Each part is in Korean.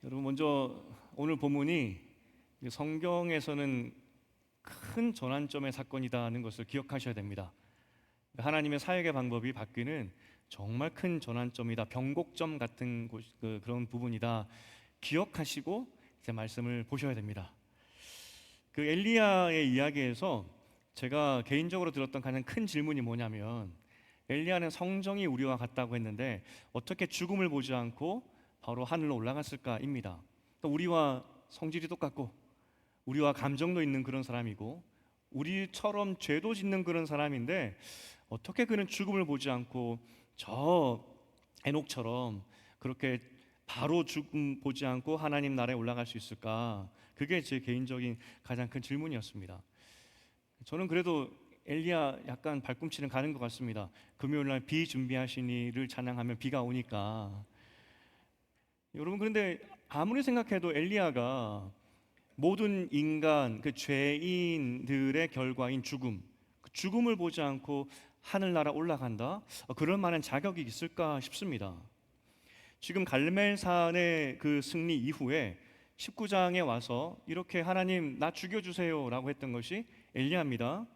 여러분, 먼저 오늘 본문이 성경에서는 큰 전환점의 사건이다는 것을 기억하셔야 됩니다. 하나님의 사역의 방법이 바뀌는 정말 큰 전환점이다, 변곡점 같은 그런 부분이다 기억하시고 이제 말씀을 보셔야 됩니다. 그 엘리야의 이야기에서 제가 개인적으로 들었던 가장 큰 질문이 뭐냐면, 엘리야는 성정이 우리와 같다고 했는데 어떻게 죽음을 보지 않고 바로 하늘로 올라갔을까입니다. 또 우리와 성질이 똑같고 우리와 감정도 있는 그런 사람이고 우리처럼 죄도 짓는 그런 사람인데 어떻게 그는 죽음을 보지 않고 저 에녹처럼 그렇게 바로 죽음 보지 않고 하나님 나라에 올라갈 수 있을까? 그게 제 개인적인 가장 큰 질문이었습니다. 저는 그래도 엘리야 약간 발꿈치는 가는 것 같습니다. 금요일 날 비 준비하시니를 찬양하면 비가 오니까. 여러분, 그런데 아무리 생각해도 엘리야가 모든 인간, 그 죄인들의 결과인 죽음, 그 죽음을 보지 않고 하늘나라 올라간다? 그럴 만한 자격이 있을까 싶습니다. 지금 갈멜산의 그 승리 이후에 19장에 와서 이렇게 하나님 나 죽여주세요 라고 했던 것이 엘리야입니다.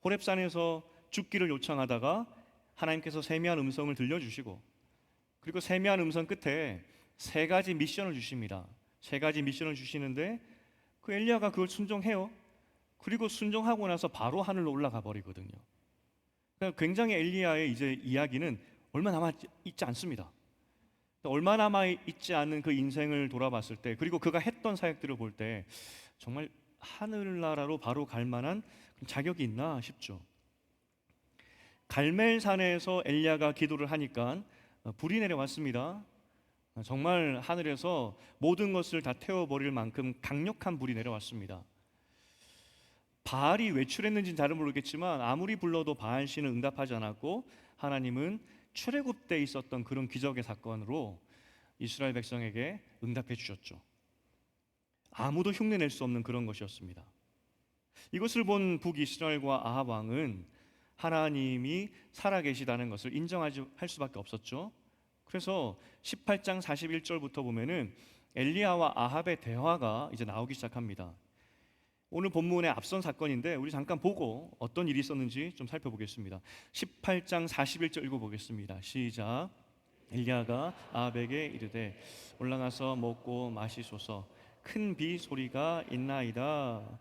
호렙산에서 죽기를 요청하다가 하나님께서 세미한 음성을 들려주시고, 그리고 세미한 음성 끝에 세 가지 미션을 주십니다. 세 가지 미션을 주시는데 그 엘리야가 그걸 순종해요. 그리고 순종하고 나서 바로 하늘로 올라가 버리거든요. 그러니까 굉장히 엘리야의 이제 이야기는 얼마 남아 있지 않습니다. 얼마 남아 있지 않은 그 인생을 돌아봤을 때, 그리고 그가 했던 사역들을 볼 때 정말 하늘나라로 바로 갈 만한 자격이 있나 싶죠. 갈멜산에서 엘리야가 기도를 하니까 불이 내려왔습니다. 정말 하늘에서 모든 것을 다 태워버릴 만큼 강력한 불이 내려왔습니다. 바알이 외출했는지는 잘 모르겠지만 아무리 불러도 바알 씨는 응답하지 않았고, 하나님은 출애굽 때 있었던 그런 기적의 사건으로 이스라엘 백성에게 응답해 주셨죠. 아무도 흉내낼 수 없는 그런 것이었습니다. 이것을 본 북이스라엘과 아합 왕은 하나님이 살아계시다는 것을 인정할 수밖에 없었죠. 그래서 18장 41절부터 보면은 엘리야와 아합의 대화가 이제 나오기 시작합니다. 오늘 본문의 앞선 사건인데 우리 잠깐 보고 어떤 일이 있었는지 좀 살펴보겠습니다. 18장 41절 읽어보겠습니다. 시작. 엘리야가 아합에게 이르되 올라가서 먹고 마시소서, 큰 비 소리가 있나이다.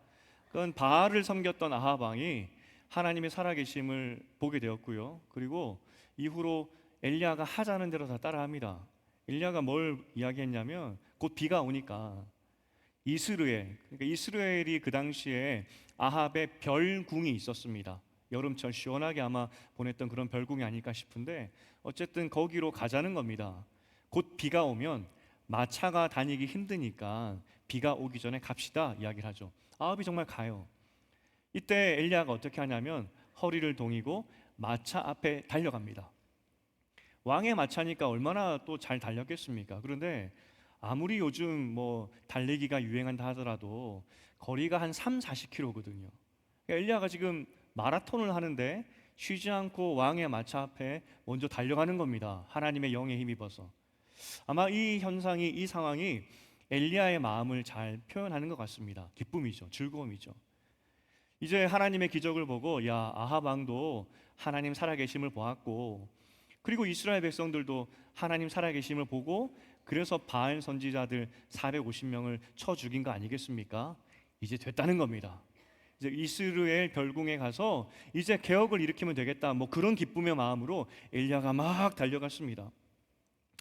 그건 바알을 섬겼던 아합 왕이 하나님의 살아계심을 보게 되었고요. 그리고 이후로 엘리야가 하자는 대로 다 따라합니다. 엘리야가 뭘 이야기했냐면 곧 비가 오니까 이스라엘, 그러니까 이스라엘이 그 당시에 아합의 별궁이 있었습니다. 여름철 시원하게 아마 보냈던 그런 별궁이 아닐까 싶은데 어쨌든 거기로 가자는 겁니다. 곧 비가 오면 마차가 다니기 힘드니까 비가 오기 전에 갑시다 이야기를 하죠. 아합이 정말 가요. 이때 엘리야가 어떻게 하냐면 허리를 동이고 마차 앞에 달려갑니다. 왕의 마차니까 얼마나 또 잘 달렸겠습니까? 그런데 아무리 요즘 뭐 달리기가 유행한다 하더라도 거리가 한 3, 40km거든요. 엘리야가 지금 마라톤을 하는데 쉬지 않고 왕의 마차 앞에 먼저 달려가는 겁니다. 하나님의 영에 힘입어서. 아마 이 현상이, 이 상황이 엘리야의 마음을 잘 표현하는 것 같습니다. 기쁨이죠. 즐거움이죠. 이제 하나님의 기적을 보고 야, 아합 왕도 하나님 살아계심을 보았고, 그리고 이스라엘 백성들도 하나님 살아계심을 보고 그래서 바알 선지자들 450명을 쳐 죽인 거 아니겠습니까? 이제 됐다는 겁니다. 이제 이스라엘 별궁에 가서 이제 개혁을 일으키면 되겠다, 뭐 그런 기쁨의 마음으로 엘리야가 막 달려갔습니다.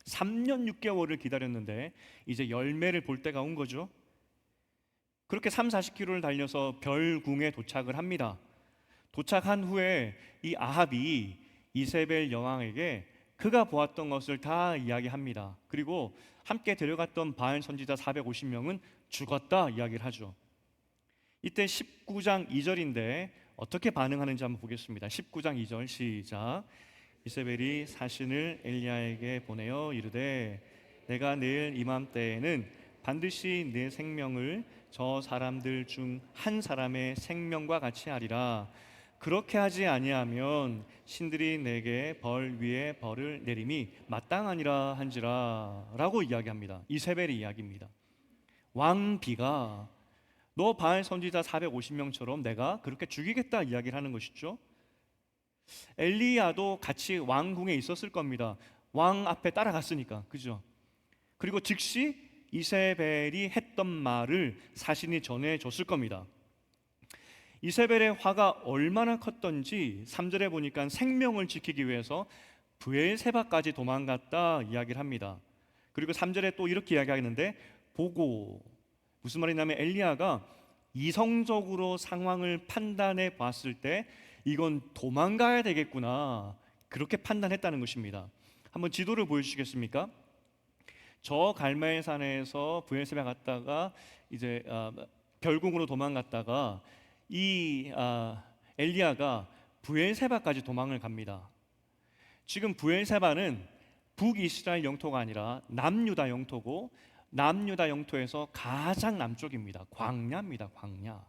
3년 6개월을 기다렸는데 이제 열매를 볼 때가 온 거죠. 그렇게 3, 40km를 달려서 별궁에 도착을 합니다. 도착한 후에 이 아합이 이세벨 여왕에게 그가 보았던 것을 다 이야기합니다. 그리고 함께 데려갔던 바알 선지자 450명은 죽었다 이야기를 하죠. 이때 19장 2절인데 어떻게 반응하는지 한번 보겠습니다. 19장 2절 시작. 이세벨이 사신을 엘리야에게 보내어 이르되 내가 내일 이맘때에는 반드시 내 생명을 저 사람들 중 한 사람의 생명과 같이 하리라. 그렇게 하지 아니하면 신들이 내게 벌 위에 벌을 내림이 마땅하니라 한지라라고 이야기합니다. 이세벨의 이야기입니다. 왕비가 너 바알 선지자 450명처럼 내가 그렇게 죽이겠다 이야기를 하는 것이죠. 엘리야도 같이 왕궁에 있었을 겁니다. 왕 앞에 따라갔으니까, 그죠? 그리고 즉시 이세벨이 했던 말을 사신이 전해줬을 겁니다. 이세벨의 화가 얼마나 컸던지 3절에 보니까 생명을 지키기 위해서 브엘세바까지 도망갔다 이야기를 합니다. 그리고 3절에 또 이렇게 이야기하는데 보고, 무슨 말이냐면 엘리야가 이성적으로 상황을 판단해 봤을 때 이건 도망가야 되겠구나, 그렇게 판단했다는 것입니다. 한번 지도를 보여주시겠습니까? 저 갈멜산에서 브엘세바 갔다가 이제 별궁으로 도망갔다가 이 엘리야가 브엘세바까지 도망을 갑니다. 지금 브엘세바는 북이스라엘 영토가 아니라 남유다 영토고, 남유다 영토에서 가장 남쪽입니다. 광야입니다. 광야.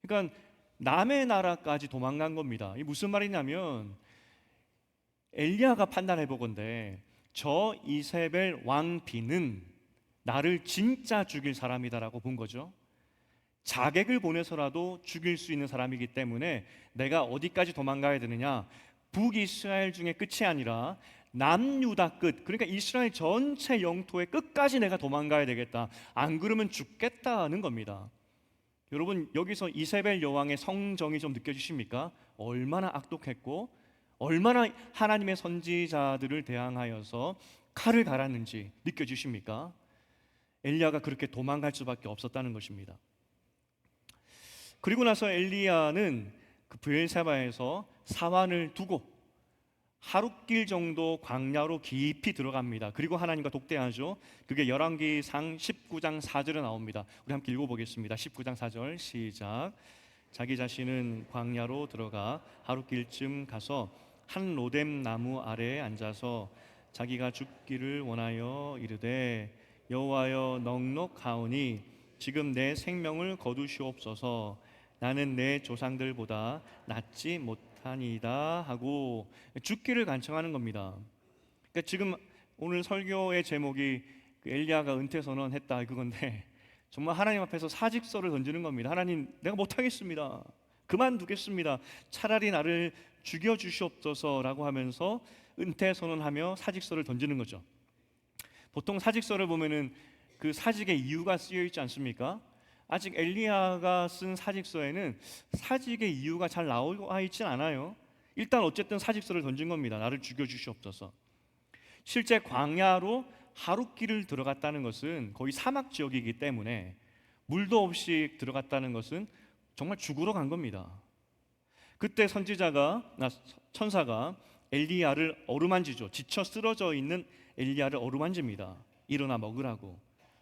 그러니까 남의 나라까지 도망간 겁니다. 이게 무슨 말이냐면 엘리야가 판단해 보건대 저 이세벨 왕비는 나를 진짜 죽일 사람이다라고 본 거죠. 자객을 보내서라도 죽일 수 있는 사람이기 때문에 내가 어디까지 도망가야 되느냐, 북이스라엘 중에 끝이 아니라 남유다 끝, 그러니까 이스라엘 전체 영토의 끝까지 내가 도망가야 되겠다, 안 그러면 죽겠다는 겁니다. 여러분, 여기서 이세벨 여왕의 성정이 좀 느껴지십니까? 얼마나 악독했고 얼마나 하나님의 선지자들을 대항하여서 칼을 갈았는지 느껴지십니까? 엘리야가 그렇게 도망갈 수밖에 없었다는 것입니다. 그리고 나서 엘리야는 그 브엘세바에서 사환을 두고 하룻길 정도 광야로 깊이 들어갑니다. 그리고 하나님과 독대하죠. 그게 열왕기상 19장 4절에 나옵니다. 우리 함께 읽어보겠습니다. 19장 4절 시작. 자기 자신은 광야로 들어가 하룻길쯤 가서 한 로뎀 나무 아래에 앉아서 자기가 죽기를 원하여 이르되 여호와여 넉넉하오니 지금 내 생명을 거두시옵소서. 나는 내 조상들보다 낫지 못하니이다 하고 죽기를 간청하는 겁니다. 그러니까 지금 오늘 설교의 제목이 엘리야가 은퇴 선언했다 그건데, 정말 하나님 앞에서 사직서를 던지는 겁니다. 하나님, 내가 못하겠습니다. 그만두겠습니다. 차라리 나를 죽여주시옵소서라고 하면서 은퇴 선언하며 사직서를 던지는 거죠. 보통 사직서를 보면은 그 사직의 이유가 쓰여 있지 않습니까? 아직 엘리야가 쓴 사직서에는 사직의 이유가 잘 나와 있진 않아요. 일단 어쨌든 사직서를 던진 겁니다. 나를 죽여주시옵소서. 실제 광야로 하룻길을 들어갔다는 것은 거의 사막 지역이기 때문에 물도 없이 들어갔다는 것은 정말 죽으러 간 겁니다. 그때 천사가 엘리야를 어루만지죠. 지쳐 쓰러져 있는 엘리야를 어루만집니다. 일어나 먹으라고.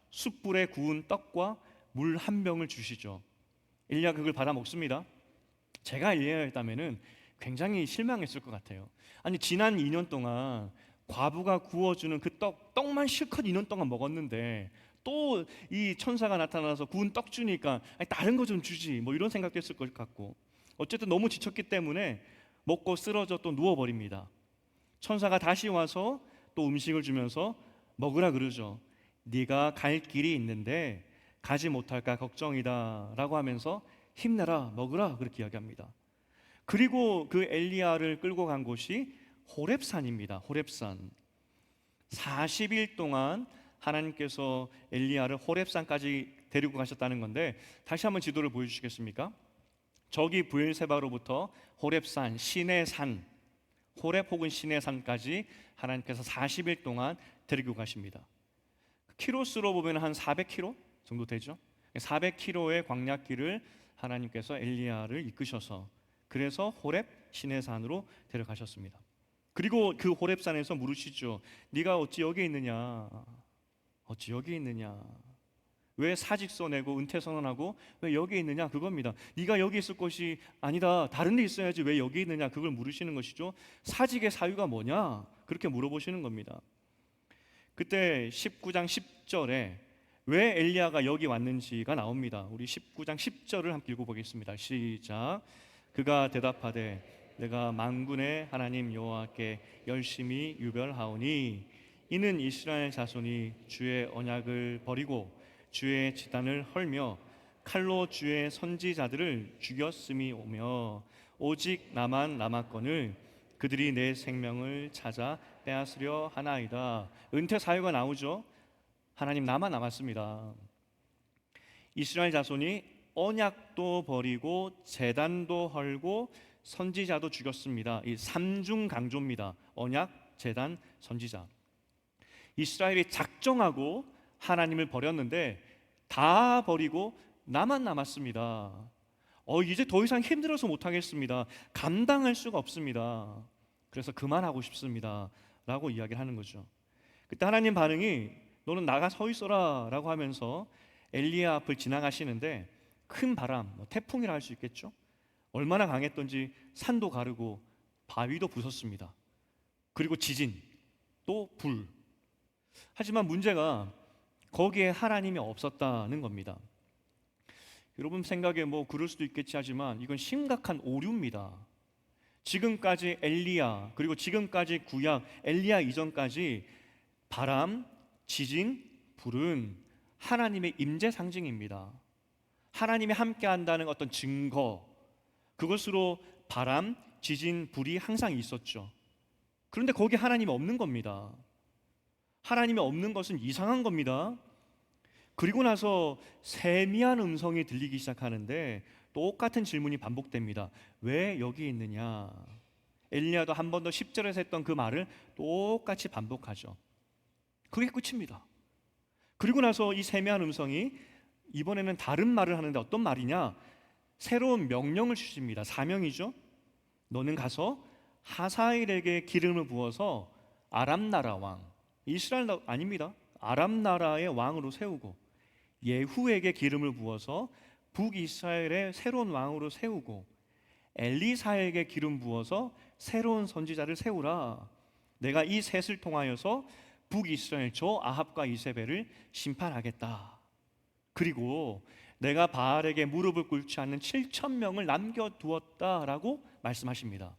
숯불에 구운 떡과 물 한 병을 주시죠. 엘리야 그걸 받아 먹습니다. 제가 엘리야였다면은 굉장히 실망했을 것 같아요. 아니, 지난 2년 동안 과부가 구워주는 그 떡만 실컷 2년 동안 먹었는데 또 이 천사가 나타나서 구운 떡 주니까 아니, 다른 거 좀 주지, 뭐 이런 생각도 했을 것 같고, 어쨌든 너무 지쳤기 때문에 먹고 쓰러져 또 누워버립니다. 천사가 다시 와서 또 음식을 주면서 먹으라 그러죠. 네가 갈 길이 있는데 가지 못할까 걱정이다 라고 하면서 힘내라, 먹으라, 그렇게 이야기합니다. 그리고 그 엘리야를 끌고 간 곳이 호렙산입니다. 호렙산. 40일 동안 하나님께서 엘리야를 호렙산까지 데리고 가셨다는 건데, 다시 한번 지도를 보여주시겠습니까? 저기 브엘세바로부터 호렙산, 신의 산, 호렙 혹은 신의 산까지 하나님께서 40일 동안 데리고 가십니다. 키로수로 보면 한 400km 정도 되죠. 400km의 광야길을 하나님께서 엘리야를 이끄셔서 그래서 호렙 신의 산으로 데려가셨습니다. 그리고 그 호렙산에서 물으시죠. 네가 어찌 여기 있느냐? 어찌 여기 있느냐? 왜 사직서 내고 은퇴 선언하고 왜 여기 있느냐? 그겁니다. 네가 여기 있을 것이 아니다, 다른 데 있어야지 왜 여기 있느냐? 그걸 물으시는 것이죠. 사직의 사유가 뭐냐? 그렇게 물어보시는 겁니다. 그때 19장 10절에 왜 엘리야가 여기 왔는지가 나옵니다. 우리 19장 10절을 함께 읽어보겠습니다. 시작. 그가 대답하되 내가 만군의 하나님 여호와께 열심히 유별하오니 이는 이스라엘 자손이 주의 언약을 버리고 주의 제단을 헐며 칼로 주의 선지자들을 죽였음이 오며 오직 나만 남았거늘 그들이 내 생명을 찾아 빼앗으려 하나이다. 은퇴 사유가 나오죠. 하나님 나만 남았습니다. 이스라엘 자손이 언약도 버리고 제단도 헐고 선지자도 죽였습니다. 이 삼중 강조입니다. 언약, 제단, 선지자. 이스라엘이 작정하고 하나님을 버렸는데 다 버리고 나만 남았습니다. 이제 더 이상 힘들어서 못하겠습니다. 감당할 수가 없습니다. 그래서 그만하고 싶습니다 라고 이야기를 하는 거죠. 그때 하나님 반응이 너는 나가 서 있어라 라고 하면서 엘리야 앞을 지나가시는데 큰 바람, 태풍이라 할 수 있겠죠. 얼마나 강했던지 산도 가르고 바위도 부쉈습니다. 그리고 지진, 또 불. 하지만 문제가 거기에 하나님이 없었다는 겁니다. 여러분 생각에 그럴 수도 있겠지 하지만 이건 심각한 오류입니다. 지금까지 엘리야, 그리고 지금까지 구약 엘리야 이전까지 바람, 지진, 불은 하나님의 임재 상징입니다. 하나님이 함께 한다는 어떤 증거, 그것으로 바람, 지진, 불이 항상 있었죠. 그런데 거기에 하나님이 없는 겁니다. 하나님이 없는 것은 이상한 겁니다. 그리고 나서 세미한 음성이 들리기 시작하는데 똑같은 질문이 반복됩니다. 왜 여기 있느냐? 엘리야도 한 번 더 10절에서 했던 그 말을 똑같이 반복하죠. 그게 끝입니다. 그리고 나서 이 세미한 음성이 이번에는 다른 말을 하는데 어떤 말이냐? 새로운 명령을 주십니다. 사명이죠. 너는 가서 하사엘에게 기름을 부어서 아람 나라 왕, 이스라엘 아닙니다. 아람 나라의 왕으로 세우고 예후에게 기름을 부어서 북이스라엘의 새로운 왕으로 세우고 엘리사에게 기름 부어서 새로운 선지자를 세우라. 내가 이 셋을 통하여서 북이스라엘 저 아합과 이세벨을 심판하겠다. 그리고 내가 바알에게 무릎을 꿇지 않는 7,000명을 남겨두었다라고 말씀하십니다.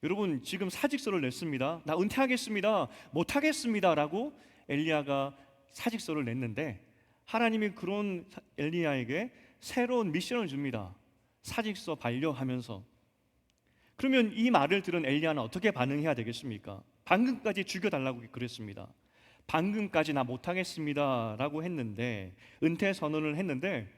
여러분 지금 사직서를 냈습니다. 나 은퇴하겠습니다. 못하겠습니다 라고 엘리야가 사직서를 냈는데 하나님이 그런 엘리야에게 새로운 미션을 줍니다. 사직서 반려하면서. 그러면 이 말을 들은 엘리야는 어떻게 반응해야 되겠습니까? 방금까지 죽여달라고 그랬습니다. 방금까지 나 못하겠습니다 라고 했는데, 은퇴 선언을 했는데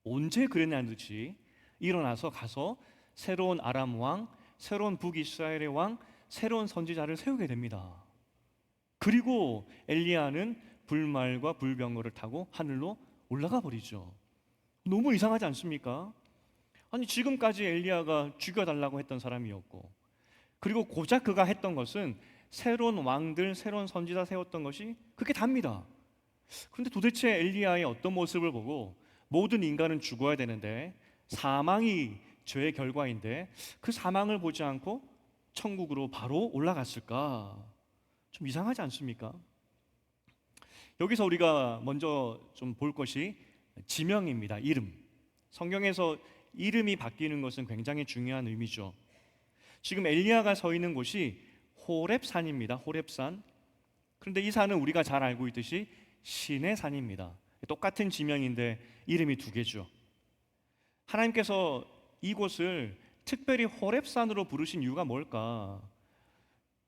언제 그랬냐는 듯이 일어나서 가서 새로운 아람 왕, 새로운 북이스라엘의 왕, 새로운 선지자를 세우게 됩니다. 그리고 엘리야는 불말과 불병거를 타고 하늘로 올라가 버리죠. 너무 이상하지 않습니까? 아니 지금까지 엘리야가 죽여달라고 했던 사람이었고, 그리고 고작 그가 했던 것은 새로운 왕들, 새로운 선지자 세웠던 것이 그게 답니다. 그런데 도대체 엘리야의 어떤 모습을 보고 모든 인간은 죽어야 되는데 사망이 죄의 결과인데 그 사망을 보지 않고 천국으로 바로 올라갔을까? 좀 이상하지 않습니까? 여기서 우리가 먼저 좀 볼 것이 지명입니다. 이름. 성경에서 이름이 바뀌는 것은 굉장히 중요한 의미죠. 지금 엘리야가 서 있는 곳이 호렙산입니다. 호렙산. 그런데 이 산은 우리가 잘 알고 있듯이 신의 산입니다. 똑같은 지명인데 이름이 두 개죠. 하나님께서 이곳을 특별히 호렙산으로 부르신 이유가 뭘까?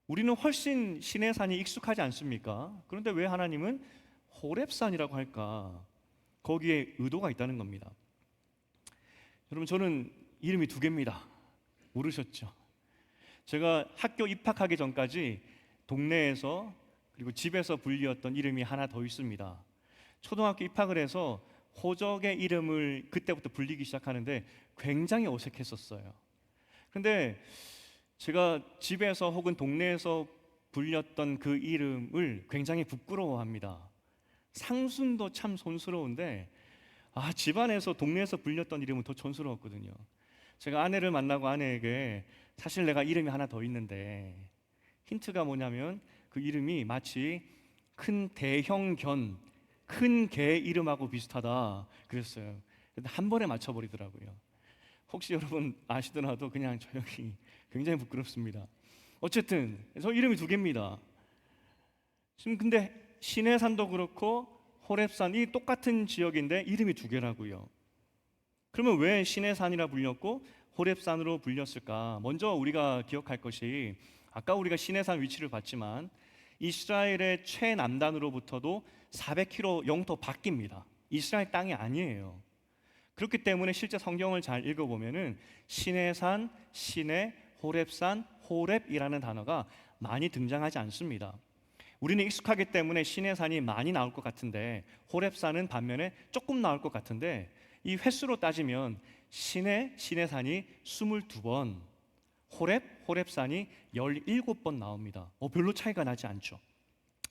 우리는 훨씬 신의 산이 익숙하지 않습니까? 그런데 왜 하나님은 호렙산이라고 할까? 거기에 의도가 있다는 겁니다. 여러분 저는 이름이 두 개입니다. 모르셨죠? 제가 학교 입학하기 전까지 동네에서 그리고 집에서 불리었던 이름이 하나 더 있습니다. 초등학교 입학을 해서 호적의 이름을 그때부터 불리기 시작하는데 굉장히 어색했었어요. 그런데 제가 집에서 혹은 동네에서 불렸던 그 이름을 굉장히 부끄러워합니다. 상순도 참 촌스러운데 집안에서 동네에서 불렸던 이름은 더 촌스러웠거든요. 제가 아내를 만나고 아내에게 사실 내가 이름이 하나 더 있는데, 힌트가 뭐냐면 그 이름이 마치 큰 대형견, 큰 개 이름하고 비슷하다 그랬어요. 근데 한 번에 맞춰버리더라고요. 혹시 여러분 아시더라도 그냥 조용히 굉장히 부끄럽습니다. 어쨌든 그래서 이름이 두 개입니다. 지금 근데 시내산도 그렇고 호렙산이 똑같은 지역인데 이름이 두 개라고요. 그러면 왜 시내산이라 불렸고 호렙산으로 불렸을까? 먼저 우리가 기억할 것이 아까 우리가 시내산 위치를 봤지만 이스라엘의 최남단으로부터도 400km 영토 밖입니다. 이스라엘 땅이 아니에요. 그렇기 때문에 실제 성경을 잘 읽어보면은 시내산, 시내, 호렙산, 호렙이라는 단어가 많이 등장하지 않습니다. 우리는 익숙하기 때문에 시내산이 많이 나올 것 같은데 호렙산은 반면에 조금 나올 것 같은데 이 횟수로 따지면 시내산이 22번, 호렙산이 17번 나옵니다. 별로 차이가 나지 않죠.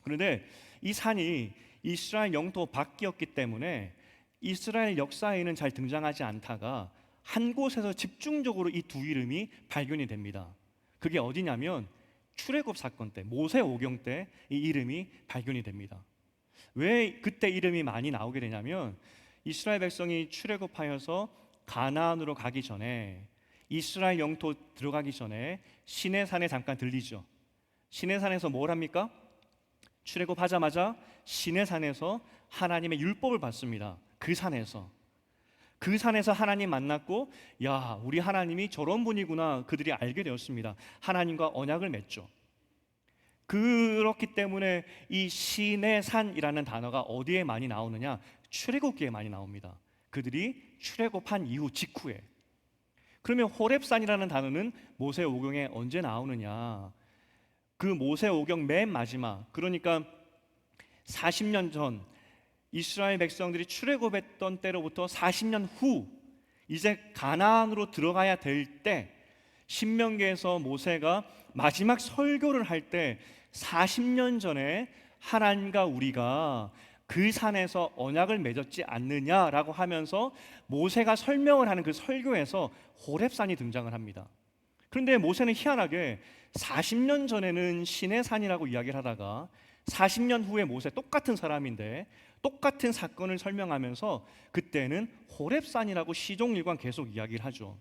그런데 이 산이 이스라엘 영토 밖이었기 때문에 이스라엘 역사에는 잘 등장하지 않다가 한 곳에서 집중적으로 이 두 이름이 발견이 됩니다. 그게 어디냐면 출애굽 사건 때, 모세 오경 때 이 이름이 발견이 됩니다. 왜 그때 이름이 많이 나오게 되냐면 이스라엘 백성이 출애굽하여서 가나안으로 가기 전에 이스라엘 영토 들어가기 전에 시내산에 잠깐 들리죠. 시내산에서 뭘 합니까? 출애굽하자마자 시내산에서 하나님의 율법을 받습니다. 그 산에서 하나님 만났고, 야, 우리 하나님이 저런 분이구나 그들이 알게 되었습니다. 하나님과 언약을 맺죠. 그렇기 때문에 이 시내산이라는 단어가 어디에 많이 나오느냐? 출애굽기에 많이 나옵니다. 그들이 출애굽한 이후 직후에. 그러면 호렙산이라는 단어는 모세 오경에 언제 나오느냐? 그 모세 오경 맨 마지막, 그러니까 40년 전 이스라엘 백성들이 출애굽했던 때로부터 40년 후 이제 가나안으로 들어가야 될 때 신명기에서 모세가 마지막 설교를 할 때 40년 전에 하나님과 우리가 그 산에서 언약을 맺었지 않느냐라고 하면서 모세가 설명을 하는 그 설교에서 호렙산이 등장을 합니다. 그런데 모세는 희한하게 40년 전에는 시내산이라고 이야기를 하다가 40년 후에 모세 똑같은 사람인데 똑같은 사건을 설명하면서 그때는 호렙산이라고 시종일관 계속 이야기를 하죠.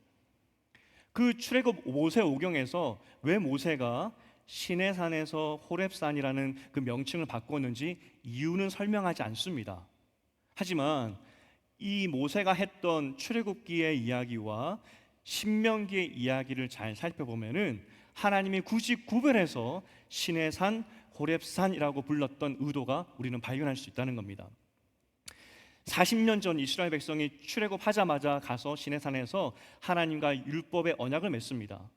그 출애굽 모세 오경에서 왜 모세가 시내산에서 호렙산이라는 그 명칭을 바꿨는지 이유는 설명하지 않습니다. 하지만 이 모세가 했던 출애굽기의 이야기와 신명기의 이야기를 잘 살펴보면은 하나님이 굳이 구별해서 시내산, 호렙산이라고 불렀던 의도가 우리는 발견할 수 있다는 겁니다. 40년 전 이스라엘 백성이 출애굽하자마자 가서 시내산에서 하나님과 율법의 언약을 맺습니다.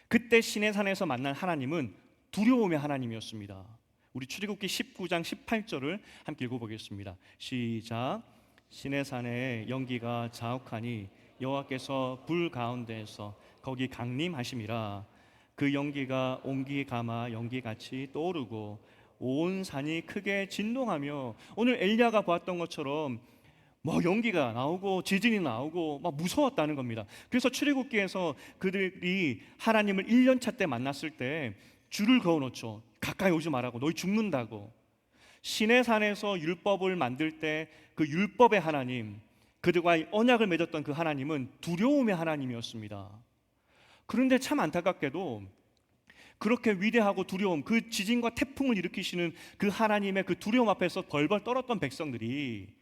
그때 시내산에서 만난 하나님은 두려움의 하나님이었습니다. 우리 출애굽기 19장 18절을 함께 읽어보겠습니다. 시작. 시내산에 연기가 자욱하니 여호와께서 불 가운데에서 거기 강림하심이라. 그 연기가 온기 가마 연기같이 떠오르고 온 산이 크게 진동하며, 오늘 엘리야가 보았던 것처럼 연기가 나오고 지진이 나오고 막 무서웠다는 겁니다. 그래서 출애굽기에서 그들이 하나님을 1년차 때 만났을 때 줄을 그어놓죠. 가까이 오지 말라고, 너희 죽는다고. 시내산에서 율법을 만들 때 그 율법의 하나님, 그들과 언약을 맺었던 그 하나님은 두려움의 하나님이었습니다. 그런데 참 안타깝게도 그렇게 위대하고 두려움, 그 지진과 태풍을 일으키시는 그 하나님의 그 두려움 앞에서 벌벌 떨었던 백성들이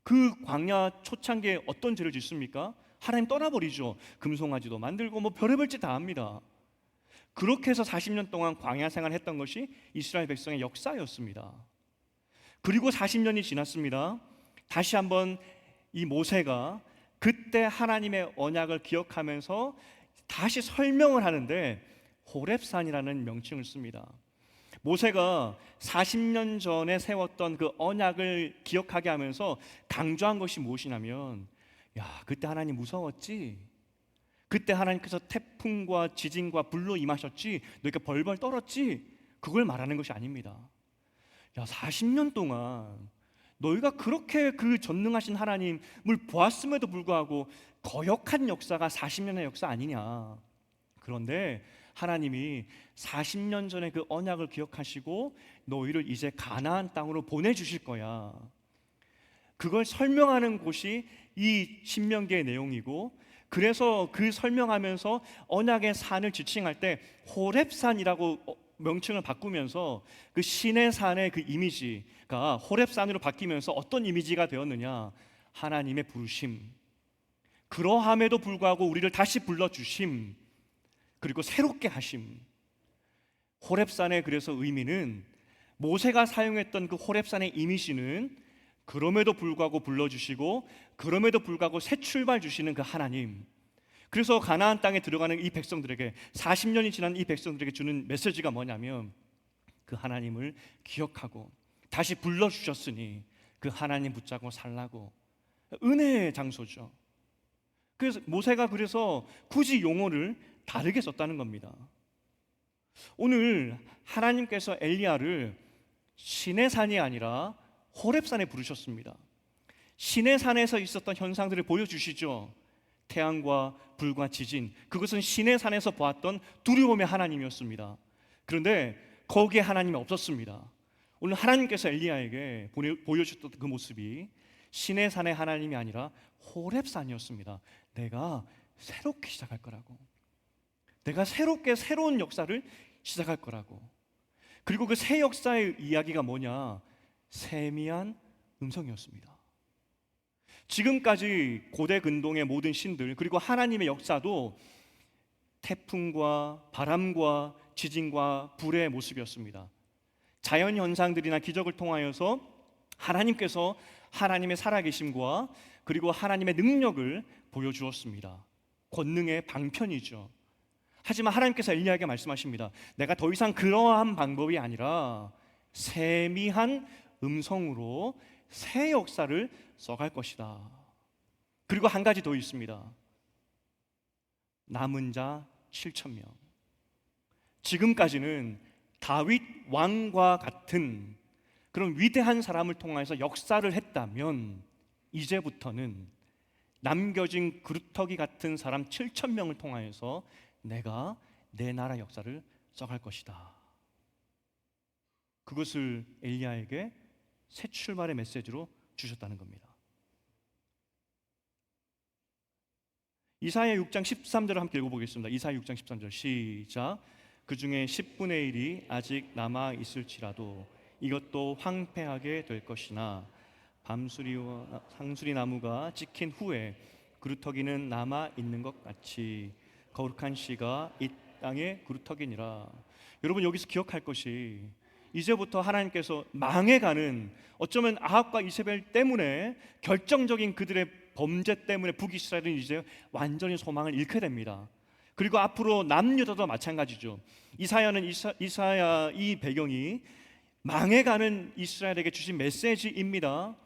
그 광야 초창기에 어떤 죄를 짓습니까? 하나님 떠나버리죠. 금송아지도 만들고 별의별 짓 다 합니다. 그렇게 해서 40년 동안 광야 생활했던 것이 이스라엘 백성의 역사였습니다. 그리고 40년이 지났습니다. 다시 한번 이 모세가 그때 하나님의 언약을 기억하면서 다시 설명을 하는데 호렙산이라는 명칭을 씁니다. 모세가 40년 전에 세웠던 그 언약을 기억하게 하면서 강조한 것이 무엇이냐면, 야, 그때 하나님 무서웠지? 그때 하나님께서 태풍과 지진과 불로 임하셨지? 너희가 벌벌 떨었지? 그걸 말하는 것이 아닙니다. 야, 40년 동안 너희가 그렇게 그 전능하신 하나님을 보았음에도 불구하고 거역한 역사가 40년의 역사 아니냐. 그런데 하나님이 40년 전에 그 언약을 기억하시고 너희를 이제 가나안 땅으로 보내주실 거야. 그걸 설명하는 곳이 이 신명기의 내용이고, 그래서 그 설명하면서 언약의 산을 지칭할 때 호렙산이라고 명칭을 바꾸면서 그 신의 산의 그 이미지가 호렙산으로 바뀌면서 어떤 이미지가 되었느냐, 하나님의 부르심, 그러함에도 불구하고 우리를 다시 불러주심, 그리고 새롭게 하심. 호렙산의 그래서 의미는, 모세가 사용했던 그 호렙산의 이미지는 그럼에도 불구하고 불러주시고 그럼에도 불구하고 새 출발 주시는 그 하나님. 그래서 가나안 땅에 들어가는 이 백성들에게, 40년이 지난 이 백성들에게 주는 메시지가 뭐냐면, 그 하나님을 기억하고 다시 불러주셨으니 그 하나님 붙잡고 살라고. 은혜의 장소죠. 그래서 모세가 그래서 굳이 용어를 다르게 썼다는 겁니다. 오늘 하나님께서 엘리야를 신의 산이 아니라 호렙산에 부르셨습니다. 신의 산에서 있었던 현상들을 보여주시죠. 태양과 불과 지진, 그것은 신의 산에서 보았던 두려움의 하나님이었습니다. 그런데 거기에 하나님이 없었습니다. 오늘 하나님께서 엘리야에게 보여주셨던 그 모습이 신의 산의 하나님이 아니라 호렙산이었습니다. 내가 새롭게 시작할 거라고, 내가 새롭게 새로운 역사를 시작할 거라고. 그리고 그 새 역사의 이야기가 뭐냐, 세미한 음성이었습니다. 지금까지 고대 근동의 모든 신들, 그리고 하나님의 역사도 태풍과 바람과 지진과 불의 모습이었습니다. 자연 현상들이나 기적을 통하여서 하나님께서 하나님의 살아계심과 그리고 하나님의 능력을 보여주었습니다. 권능의 방편이죠. 하지만 하나님께서 엘리야에게 말씀하십니다. 내가 더 이상 그러한 방법이 아니라 세미한 음성으로 새 역사를 써갈 것이다. 그리고 한 가지 더 있습니다. 남은 자 7,000명. 지금까지는 다윗 왕과 같은 그런 위대한 사람을 통해서 역사를 했다면, 이제부터는 남겨진 그루터기 같은 사람 7,000명을 통하여서 내가 내 나라 역사를 써갈 것이다. 그것을 엘리야에게 새 출발의 메시지로 주셨다는 겁니다. 이사야 6장 13절을 함께 읽어보겠습니다. 이사야 6장 13절 시작. 그 중에 10분의 1이 아직 남아 있을지라도 이것도 황폐하게 될 것이나 밤수리와 상수리 나무가 찍힌 후에 그루터기는 남아 있는 것 같이 거룩한 씨가 이 땅의 그루터기니라. 여러분, 여기서 기억할 것이, 이제부터 하나님께서 망해가는, 어쩌면 아합과 이세벨 때문에, 결정적인 그들의 범죄 때문에 북이스라엘은 이제 완전히 소망을 잃게 됩니다. 그리고 앞으로 남유다도 마찬가지죠. 이사야 이 배경이 망해가는 이스라엘에게 주신 메시지입니다.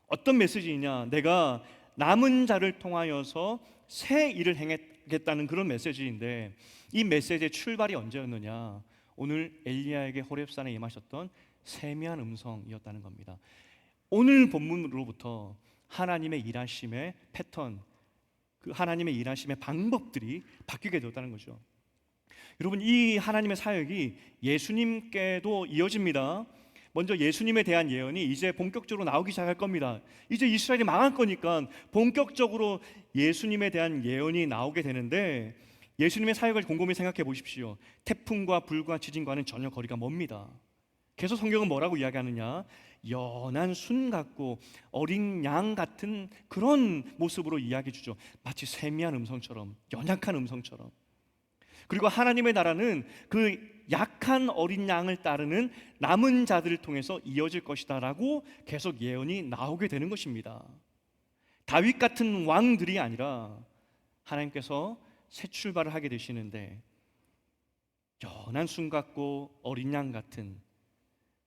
어떤 메시지이냐, 내가 남은 자를 통하여서 새 일을 행하겠다는 그런 메시지인데, 이 메시지의 출발이 언제였느냐, 오늘 엘리야에게 호렙산에 임하셨던 세미한 음성이었다는 겁니다. 오늘 본문으로부터 하나님의 일하심의 패턴, 그 하나님의 일하심의 방법들이 바뀌게 되었다는 거죠. 여러분, 이 하나님의 사역이 예수님께도 이어집니다. 먼저 예수님에 대한 예언이 이제 본격적으로 나오기 시작할 겁니다. 이제 이스라엘이 망할 거니까 본격적으로 예수님에 대한 예언이 나오게 되는데, 예수님의 사역을 곰곰이 생각해 보십시오. 태풍과 불과 지진과는 전혀 거리가 멉니다. 계속 성경은 뭐라고 이야기하느냐, 연한 순 같고 어린 양 같은 그런 모습으로 이야기해 주죠. 마치 세미한 음성처럼, 연약한 음성처럼. 그리고 하나님의 나라는 그 약한 어린 양을 따르는 남은 자들을 통해서 이어질 것이다 라고 계속 예언이 나오게 되는 것입니다. 다윗 같은 왕들이 아니라 하나님께서 새 출발을 하게 되시는데, 연한 순 같고 어린 양 같은,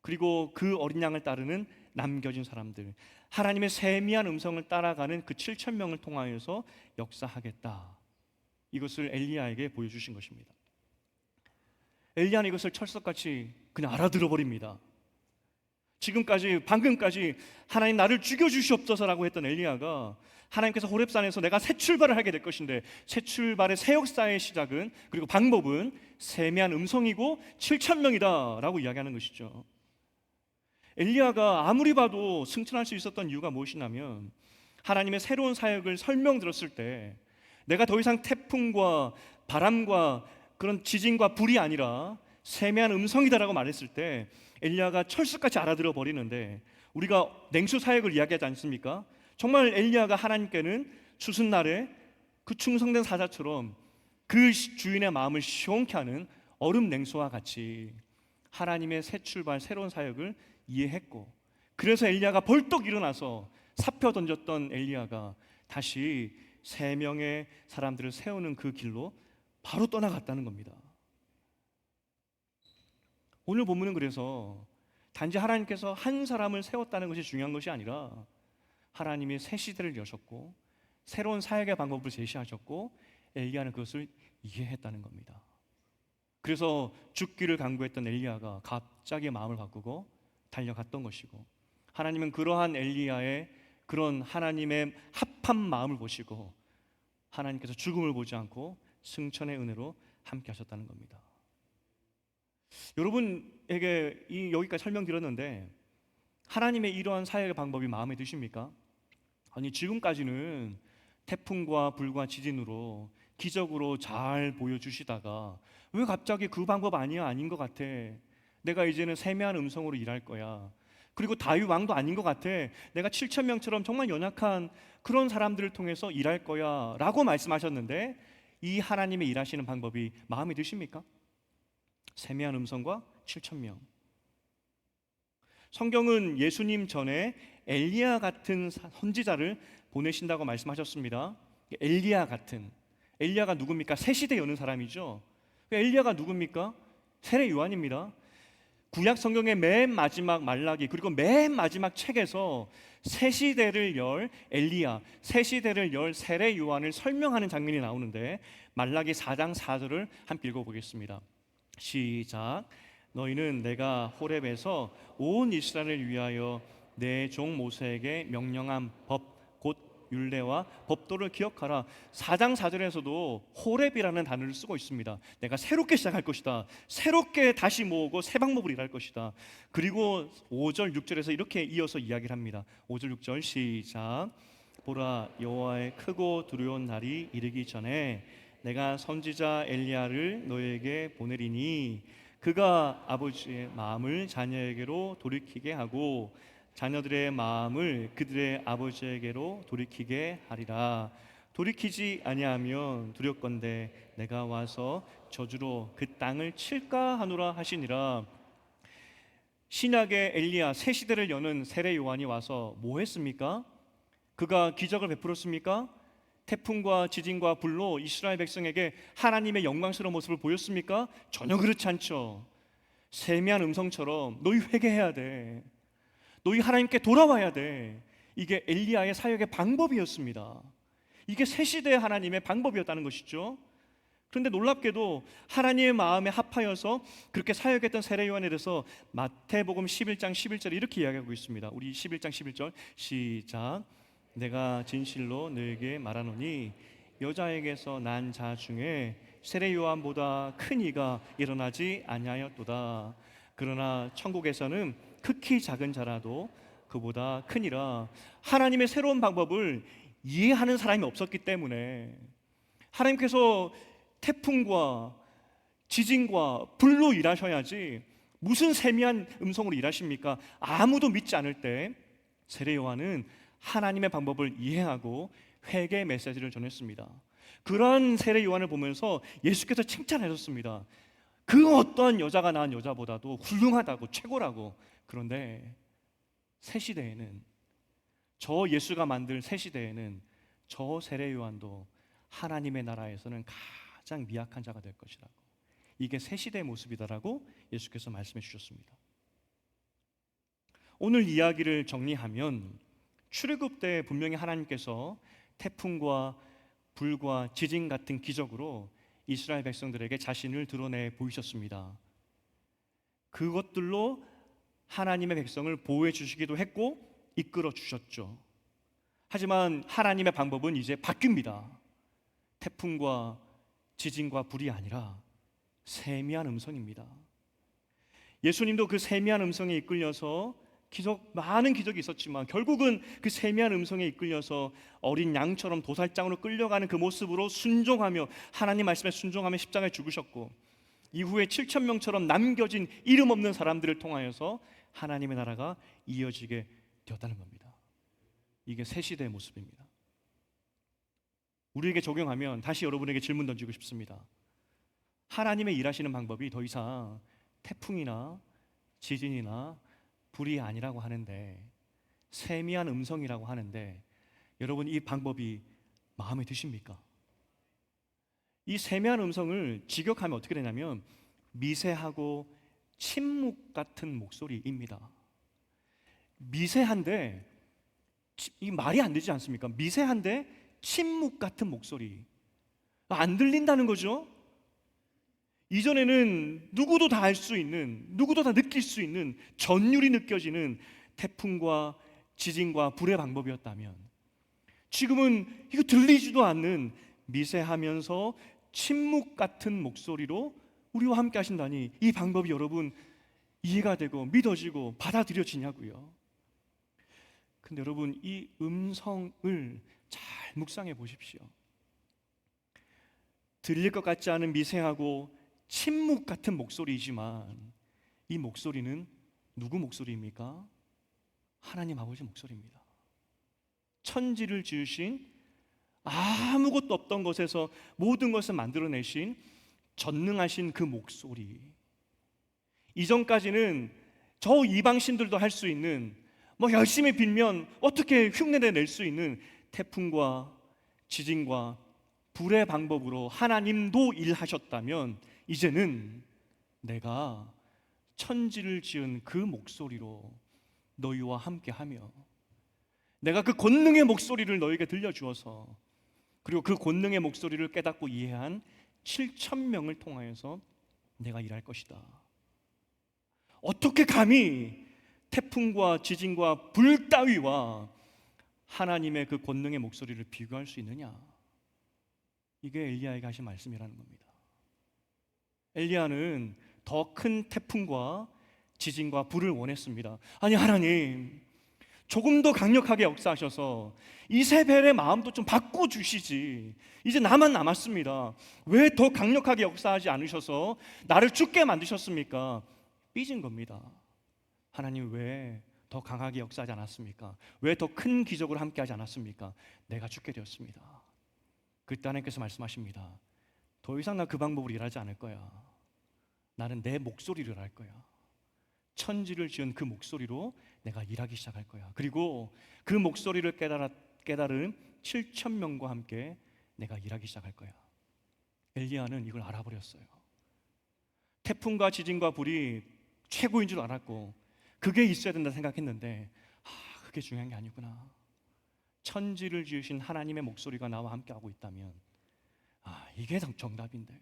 그리고 그 어린 양을 따르는 남겨진 사람들, 하나님의 세미한 음성을 따라가는 그 7,000명을 통하여서 역사하겠다. 이것을 엘리야에게 보여주신 것입니다. 엘리야는 이것을 철석같이 그냥 알아들어 버립니다. 지금까지, 방금까지 하나님 나를 죽여주시옵소서라고 했던 엘리야가 하나님께서 호렙산에서 내가 새 출발을 하게 될 것인데, 새 출발의 새 역사의 시작은, 그리고 방법은 세미한 음성이고 7,000명이다 라고 이야기하는 것이죠. 엘리야가 아무리 봐도 승천할 수 있었던 이유가 무엇이냐면, 하나님의 새로운 사역을 설명들었을 때 내가 더 이상 태풍과 바람과 그런 지진과 불이 아니라 세미한 음성이다라고 말했을 때 엘리야가 철수까지 알아들어 버리는데, 우리가 냉수 사역을 이야기하지 않습니까? 정말 엘리야가 하나님께는 추수날에 그 충성된 사자처럼 그 주인의 마음을 시원케 하는 얼음 냉수와 같이 하나님의 새 출발, 새로운 사역을 이해했고, 그래서 엘리야가 벌떡 일어나서 사표 던졌던 엘리야가 다시 세 명의 사람들을 세우는 그 길로 바로 떠나갔다는 겁니다. 오늘 본문은 그래서 단지 하나님께서 한 사람을 세웠다는 것이 중요한 것이 아니라 하나님이 새 시대를 여셨고 새로운 사역의 방법을 제시하셨고 엘리야는 그것을 이해했다는 겁니다. 그래서 죽기를 간구했던 엘리야가 갑자기 마음을 바꾸고 달려갔던 것이고, 하나님은 그러한 엘리야의 그런 하나님의 합한 마음을 보시고 하나님께서 죽음을 보지 않고 승천의 은혜로 함께 하셨다는 겁니다. 여러분에게 여기까지 설명드렸는데 하나님의 이러한 사역의 방법이 마음에 드십니까? 아니, 지금까지는 태풍과 불과 지진으로 기적으로 잘 보여주시다가 왜 갑자기 그 방법 아니야, 아닌 것 같아, 내가 이제는 세미한 음성으로 일할 거야, 그리고 다윗 왕도 아닌 것 같아, 내가 7천 명처럼 정말 연약한 그런 사람들을 통해서 일할 거야 라고 말씀하셨는데, 이 하나님의 일하시는 방법이 마음에 드십니까? 세미한 음성과 7천 명. 성경은 예수님 전에 엘리야 같은 선지자를 보내신다고 말씀하셨습니다. 엘리야가 누굽니까? 새 시대 여는 사람이죠. 엘리야가 누굽니까? 세례 요한입니다. 구약 성경의 맨 마지막 말라기, 그리고 맨 마지막 책에서 새 시대를 열 엘리야, 새 시대를 열 세례 요한을 설명하는 장면이 나오는데, 말라기 4장 4절을 함께 읽어보겠습니다. 시작. 너희는 내가 호렙에서 온 이스라엘을 위하여 내 종 모세에게 명령한 법 곧 율례와 법도를 기억하라. 4장 4절에서도 호렙이라는 단어를 쓰고 있습니다. 내가 새롭게 시작할 것이다, 새롭게 다시 모으고 새 방법으로 일할 것이다. 그리고 5절 6절에서 이렇게 이어서 이야기를 합니다. 5절 6절 시작. 보라, 여호와의 크고 두려운 날이 이르기 전에 내가 선지자 엘리야를 너에게 보내리니 그가 아버지의 마음을 자녀에게로 돌이키게 하고 자녀들의 마음을 그들의 아버지에게로 돌이키게 하리라. 돌이키지 아니하면 두렵건대 내가 와서 저주로 그 땅을 칠까 하노라 하시니라. 신약의 엘리야, 새 시대를 여는 세례 요한이 와서 뭐 했습니까? 그가 기적을 베풀었습니까? 태풍과 지진과 불로 이스라엘 백성에게 하나님의 영광스러운 모습을 보였습니까? 전혀 그렇지 않죠. 세미한 음성처럼 너희 회개해야 돼, 너희 하나님께 돌아와야 돼, 이게 엘리야의 사역의 방법이었습니다. 이게 새 시대의 하나님의 방법이었다는 것이죠. 그런데 놀랍게도 하나님의 마음에 합하여서 그렇게 사역했던 세례 요한에 대해서 마태복음 11장 11절에 이렇게 이야기하고 있습니다. 우리 11장 11절 시작. 내가 진실로 너에게 말하노니 여자에게서 난 자 중에 세례 요한보다 큰 이가 일어나지 아니하였도다. 그러나 천국에서는 극히 작은 자라도 그보다 크니라. 하나님의 새로운 방법을 이해하는 사람이 없었기 때문에 하나님께서 태풍과 지진과 불로 일하셔야지 무슨 세미한 음성으로 일하십니까? 아무도 믿지 않을 때 세례 요한은 하나님의 방법을 이해하고 회개 메시지를 전했습니다. 그런 세례 요한을 보면서 예수께서 칭찬하셨습니다. 그 어떠한 여자가 낳은 여자보다도 훌륭하다고, 최고라고. 그런데 새 시대에는, 저 예수가 만들 새 시대에는 저 세례 요한도 하나님의 나라에서는 가장 미약한 자가 될 것이라고, 이게 새 시대의 모습이다라고 예수께서 말씀해 주셨습니다. 오늘 이야기를 정리하면 출애굽 때 분명히 하나님께서 태풍과 불과 지진 같은 기적으로 이스라엘 백성들에게 자신을 드러내 보이셨습니다. 그것들로 하나님의 백성을 보호해 주시기도 했고 이끌어 주셨죠. 하지만 하나님의 방법은 이제 바뀝니다. 태풍과 지진과 불이 아니라 세미한 음성입니다. 예수님도 그 세미한 음성에 이끌려서 많은 기적이 있었지만 결국은 그 세미한 음성에 이끌려서 어린 양처럼 도살장으로 끌려가는 그 모습으로 순종하며 하나님 말씀에 순종하며 십자가에 죽으셨고, 이후에 7천 명처럼 남겨진 이름 없는 사람들을 통하여서 하나님의 나라가 이어지게 되었다는 겁니다. 이게 새 시대의 모습입니다. 우리에게 적용하면 다시 여러분에게 질문 던지고 싶습니다. 하나님의 일하시는 방법이 더 이상 태풍이나 지진이나 불이 아니라고 하는데, 세미한 음성이라고 하는데, 여러분 이 방법이 마음에 드십니까? 이 세미한 음성을 직역하면 어떻게 되냐면 미세하고 침묵 같은 목소리입니다. 미세한데, 이 말이 안 되지 않습니까? 미세한데 침묵 같은 목소리. 안 들린다는 거죠. 이전에는 누구도 다 알 수 있는, 누구도 다 느낄 수 있는 전율이 느껴지는 태풍과 지진과 불의 방법이었다면, 지금은 이거 들리지도 않는 미세하면서 침묵 같은 목소리로 우리와 함께 하신다니, 이 방법이 여러분 이해가 되고 믿어지고 받아들여지냐고요. 근데 여러분 이 음성을 잘 묵상해 보십시오. 들릴 것 같지 않은 미세하고 침묵 같은 목소리이지만, 이 목소리는 누구 목소리입니까? 하나님 아버지 목소리입니다. 천지를 지으신, 아무것도 없던 것에서 모든 것을 만들어내신 전능하신 그 목소리. 이전까지는 저 이방신들도 할 수 있는, 열심히 빌면 어떻게 흉내내 낼 수 있는 태풍과 지진과 불의 방법으로 하나님도 일하셨다면, 이제는 내가 천지를 지은 그 목소리로 너희와 함께하며, 내가 그 권능의 목소리를 너희에게 들려주어서, 그리고 그 권능의 목소리를 깨닫고 이해한 7천 명을 통하여서 내가 일할 것이다. 어떻게 감히 태풍과 지진과 불 따위와 하나님의 그 권능의 목소리를 비교할 수 있느냐? 이게 엘리야에게 하신 말씀이라는 겁니다. 엘리야는 더 큰 태풍과 지진과 불을 원했습니다. 아니 하나님, 조금 더 강력하게 역사하셔서 이세벨의 마음도 좀 바꿔주시지. 이제 나만 남았습니다. 왜 더 강력하게 역사하지 않으셔서 나를 죽게 만드셨습니까? 삐진 겁니다. 하나님 왜 더 강하게 역사하지 않았습니까? 왜 더 큰 기적을 함께 하지 않았습니까? 내가 죽게 되었습니다. 그때 하나님께서 말씀하십니다. 더 이상 나 그 방법으로 일하지 않을 거야. 나는 내 목소리를 할 거야. 천지를 지은 그 목소리로 내가 일하기 시작할 거야. 그리고 그 목소리를 깨달은 7천 명과 함께 내가 일하기 시작할 거야. 엘리야는 이걸 알아버렸어요. 태풍과 지진과 불이 최고인 줄 알았고, 그게 있어야 된다 생각했는데, 그게 중요한 게 아니구나. 천지를 지으신 하나님의 목소리가 나와 함께 하고 있다면, 이게 정답인데,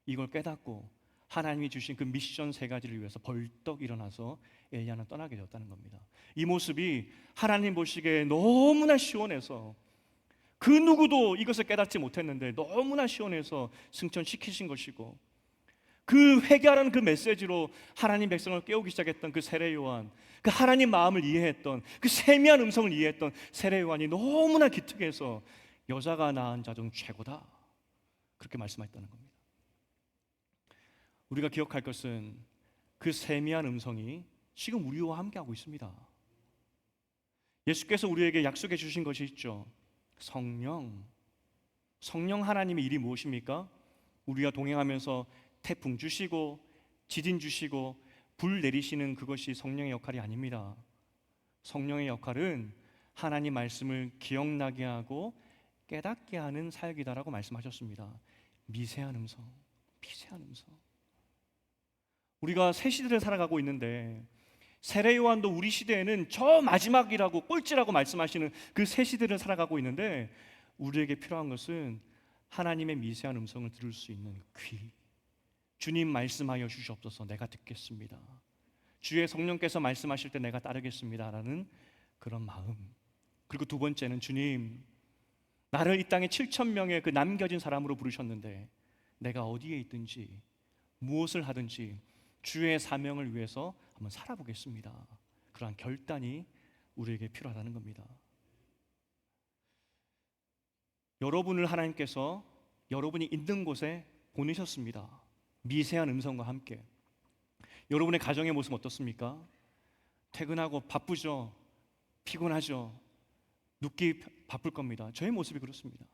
이걸 깨닫고 하나님이 주신 그 미션 3가지를 위해서 벌떡 일어나서 엘리야는 떠나게 되었다는 겁니다. 이 모습이 하나님 보시기에 너무나 시원해서, 그 누구도 이것을 깨닫지 못했는데 너무나 시원해서 승천시키신 것이고, 그 회개하라는 그 메시지로 하나님 백성을 깨우기 시작했던 그 세례 요한, 그 하나님 마음을 이해했던, 그 세미한 음성을 이해했던 세례 요한이 너무나 기특해서 여자가 낳은 자 중 최고다, 그렇게 말씀하셨다는 겁니다. 우리가 기억할 것은 그 세미한 음성이 지금 우리와 함께하고 있습니다. 예수께서 우리에게 약속해 주신 것이 있죠. 성령 하나님의 일이 무엇입니까? 우리가 동행하면서 태풍 주시고 지진 주시고 불 내리시는 그것이 성령의 역할이 아닙니다. 성령의 역할은 하나님 말씀을 기억나게 하고 깨닫게 하는 사역이다라고 말씀하셨습니다. 미세한 음성. 우리가 새 시대를 살아가고 있는데, 세례 요한도 우리 시대에는 저 마지막이라고, 꼴찌라고 말씀하시는 그 새 시대를 살아가고 있는데, 우리에게 필요한 것은 하나님의 미세한 음성을 들을 수 있는 귀. 주님 말씀하여 주시옵소서, 내가 듣겠습니다. 주의 성령께서 말씀하실 때 내가 따르겠습니다 라는 그런 마음. 그리고 두 번째는, 주님, 나를 이 땅에 7천 명의 그 남겨진 사람으로 부르셨는데 내가 어디에 있든지 무엇을 하든지 주의 사명을 위해서 한번 살아보겠습니다. 그러한 결단이 우리에게 필요하다는 겁니다. 여러분을 하나님께서 여러분이 있는 곳에 보내셨습니다. 미세한 음성과 함께. 여러분의 가정의 모습 어떻습니까? 퇴근하고 바쁘죠? 피곤하죠? 눕기 바쁠 겁니다. 저의 모습이 그렇습니다.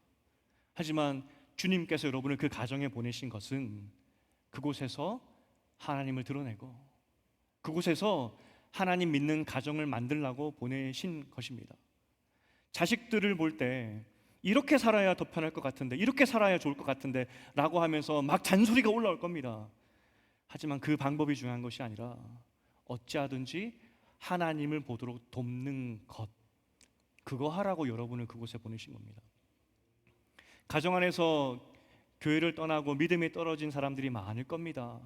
하지만 주님께서 여러분을 그 가정에 보내신 것은 그곳에서 하나님을 드러내고 그곳에서 하나님 믿는 가정을 만들라고 보내신 것입니다. 자식들을 볼 때 이렇게 살아야 더 편할 것 같은데, 이렇게 살아야 좋을 것 같은데 라고 하면서 막 잔소리가 올라올 겁니다. 하지만 그 방법이 중요한 것이 아니라 어찌하든지 하나님을 보도록 돕는 것, 그거 하라고 여러분을 그곳에 보내신 겁니다. 가정 안에서 교회를 떠나고 믿음이 떨어진 사람들이 많을 겁니다.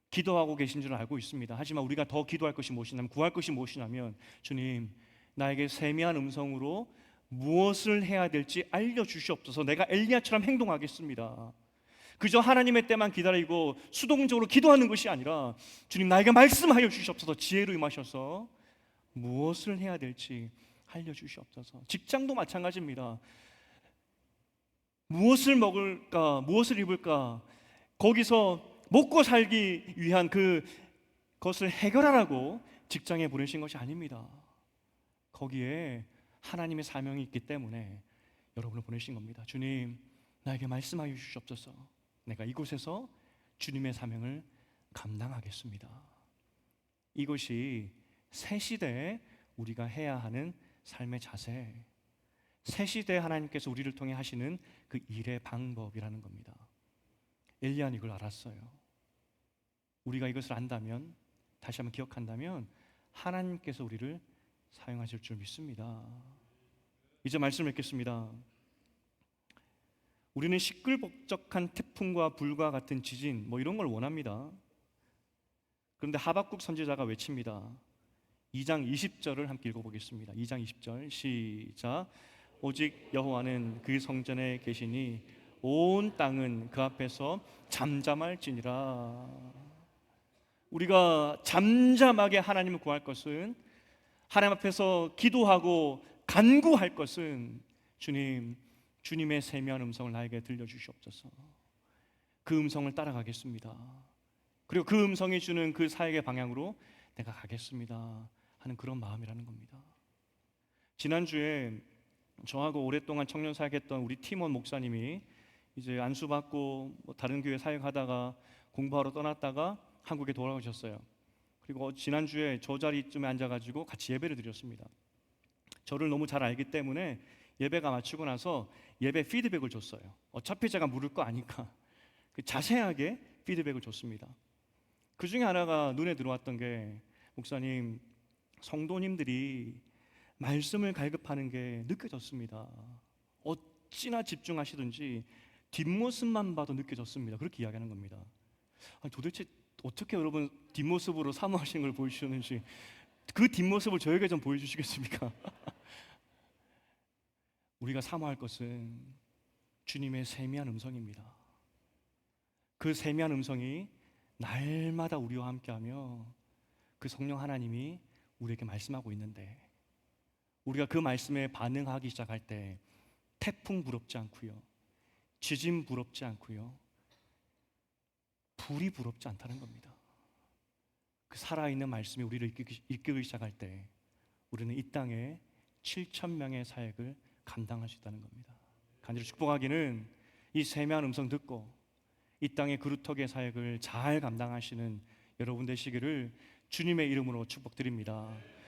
기도하고 계신 줄 알고 있습니다. 하지만 우리가 더 기도할 것이 무엇이냐면, 구할 것이 무엇이냐면, 주님, 나에게 세미한 음성으로 무엇을 해야 될지 알려주시옵소서. 내가 엘리야처럼 행동하겠습니다. 그저 하나님의 때만 기다리고 수동적으로 기도하는 것이 아니라, 주님, 나에게 말씀하여 주시옵소서. 지혜로 임하셔서 무엇을 해야 될지 알려주시옵소서. 직장도 마찬가지입니다. 무엇을 먹을까, 무엇을 입을까, 거기서 먹고 살기 위한 그것을 해결하라고 직장에 보내신 것이 아닙니다. 거기에 하나님의 사명이 있기 때문에 여러분을 보내신 겁니다. 주님, 나에게 말씀하여 주시옵소서. 내가 이곳에서 주님의 사명을 감당하겠습니다. 이것이 새 시대에 우리가 해야 하는 삶의 자세, 새 시대에 하나님께서 우리를 통해 하시는 그 일의 방법이라는 겁니다. 엘리야는 이걸 알았어요. 우리가 이것을 안다면, 다시 한번 기억한다면 하나님께서 우리를 사용하실 줄 믿습니다. 이제 말씀을 읽겠습니다. 우리는 시끌벅적한 태풍과 불과 같은 지진, 이런 걸 원합니다. 그런데 하박국 선지자가 외칩니다. 2장 20절을 함께 읽어보겠습니다. 2장 20절 시작. 오직 여호와는 그 성전에 계시니 온 땅은 그 앞에서 잠잠할지니라. 우리가 잠잠하게 하나님을 구할 것은, 하나님 앞에서 기도하고 간구할 것은, 주님, 주님의 세미한 음성을 나에게 들려주시옵소서. 그 음성을 따라가겠습니다. 그리고 그 음성이 주는 그 사역의 방향으로 내가 가겠습니다 하는 그런 마음이라는 겁니다. 지난주에 저하고 오랫동안 청년 사역했던 우리 팀원 목사님이 이제 안수받고 다른 교회 사역하다가 공부하러 떠났다가 한국에 돌아오셨어요. 그리고 지난주에 저 자리쯤에 앉아가지고 같이 예배를 드렸습니다. 저를 너무 잘 알기 때문에 예배가 마치고 나서 예배 피드백을 줬어요. 어차피 제가 물을 거 아니까 자세하게 피드백을 줬습니다. 그 중에 하나가 눈에 들어왔던 게, 목사님, 성도님들이 말씀을 갈급하는 게 느껴졌습니다. 어찌나 집중하시든지 뒷모습만 봐도 느껴졌습니다. 그렇게 이야기하는 겁니다. 아니, 도대체 어떻게 여러분 뒷모습으로 사모하신 걸 보여주셨는지 그 뒷모습을 저에게 좀 보여주시겠습니까? 우리가 사모할 것은 주님의 세미한 음성입니다. 그 세미한 음성이 날마다 우리와 함께하며 그 성령 하나님이 우리에게 말씀하고 있는데, 우리가 그 말씀에 반응하기 시작할 때 태풍 부럽지 않고요, 지진 부럽지 않고요, 불이 부럽지 않다는 겁니다. 그 살아있는 말씀이 우리를 이끌기 시작할 때 우리는 이 땅에 7,000명의 사역을 감당할 수 있다는 겁니다. 간절히 축복하기는 이 세미한 음성 듣고 이 땅의 그루터기의 사역을 잘 감당하시는 여러분 되시기를 주님의 이름으로 축복드립니다.